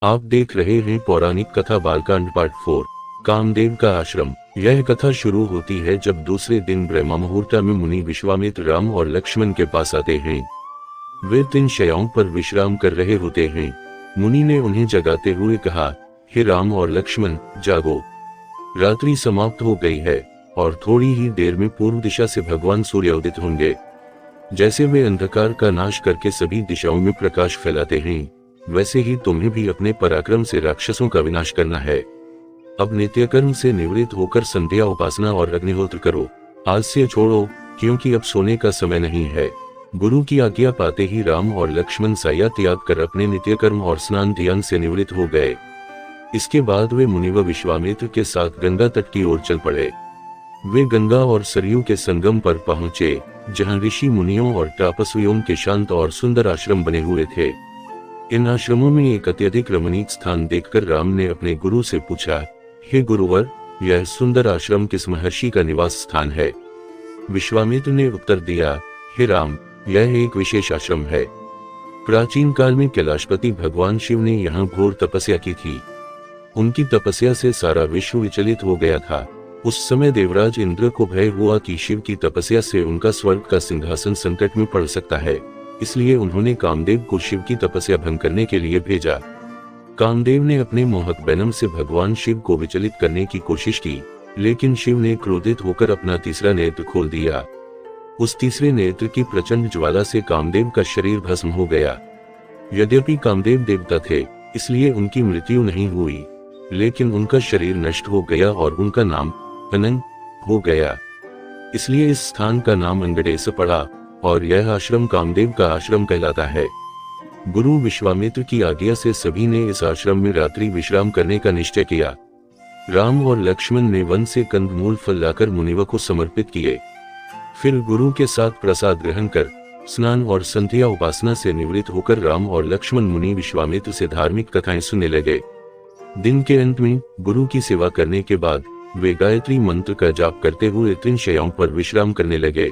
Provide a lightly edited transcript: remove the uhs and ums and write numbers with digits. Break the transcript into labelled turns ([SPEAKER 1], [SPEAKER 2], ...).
[SPEAKER 1] आप देख रहे हैं पौराणिक कथा बालकांड पार्ट 4 कामदेव का आश्रम। यह कथा शुरू होती है जब दूसरे दिन ब्रह्म मुहूर्त में मुनि विश्वामित्र राम और लक्ष्मण के पास आते हैं। वे 3 शैयाओं पर विश्राम कर रहे होते हैं। मुनि ने उन्हें जगाते हुए कहा, हे राम और लक्ष्मण, जागो, रात्रि समाप्त हो गई है और थोड़ी ही देर में पूर्व दिशा से भगवान सूर्य उदित होंगे। जैसे वे अंधकार का नाश करके सभी दिशाओं में प्रकाश फैलाते हैं, वैसे ही तुम्हें भी अपने पराक्रम से राक्षसों का विनाश करना है। अब नित्यकर्म से निवृत्त होकर संध्या उपासना और अग्निहोत्र करो। आलस्य छोड़ो, क्योंकि अब सोने का समय नहीं है। गुरु की आज्ञा पाते ही राम और लक्ष्मण साया त्याग कर अपने नित्यकर्म और स्नान ध्यान से निवृत्त हो गए। इसके बाद वे मुनि व विश्वामित्र के साथ गंगा तट की ओर चल पड़े। वे गंगा और सरयू के संगम पर पहुंचे, जहां ऋषि मुनियों और तपस्वियों के शांत और सुंदर आश्रम बने हुए थे। इन आश्रमों में एक अत्यधिक रमणीक स्थान देखकर राम ने अपने गुरु से पूछा, हे गुरुवर, यह सुंदर आश्रम किस महर्षि का निवास स्थान है? विश्वामित्र ने उत्तर दिया, हे राम, यह एक विशेष आश्रम है। प्राचीन काल में कैलाशपति भगवान शिव ने यहाँ घोर तपस्या की थी। उनकी तपस्या से सारा विश्व विचलित हो गया था। उस समय देवराज इंद्र को भय हुआ कि शिव की तपस्या से उनका स्वर्ग का सिंहासन संकट में पड़ सकता है, इसलिए उन्होंने कामदेव को शिव की तपस्या भंग करने के लिए भेजा। कामदेव ने अपने मोहक बैनम से भगवान शिव को विचलित करने की कोशिश की, लेकिन शिव ने क्रोधित होकर अपना तीसरा नेत्र खोल दिया। उस तीसरे नेत्र की प्रचंड ज्वाला से कामदेव का शरीर भस्म हो गया। यद्यपि कामदेव देवता थे, इसलिए उनकी मृत्यु नहीं हुई, लेकिन उनका शरीर नष्ट हो गया और उनका नाम अनंग हो गया। इसलिए इस स्थान का नाम अंगडेस पड़ा और यह आश्रम कामदेव का आश्रम कहलाता है। गुरु विश्वामित्र की आज्ञा से सभी ने इस आश्रम में रात्रि विश्राम करने का निश्चय किया। राम और लक्ष्मण ने वन से कंदमूल फल लाकर मुनिव को समर्पित किए। फिर गुरु के साथ प्रसाद ग्रहण कर स्नान और संध्या उपासना से निवृत्त होकर राम और लक्ष्मण मुनि विश्वामित्र से धार्मिक कथाएं सुनने लगे। दिन के अंत में गुरु की सेवा करने के बाद वे गायत्री मंत्र का जाप करते हुए 3 शैयाओं पर विश्राम करने लगे।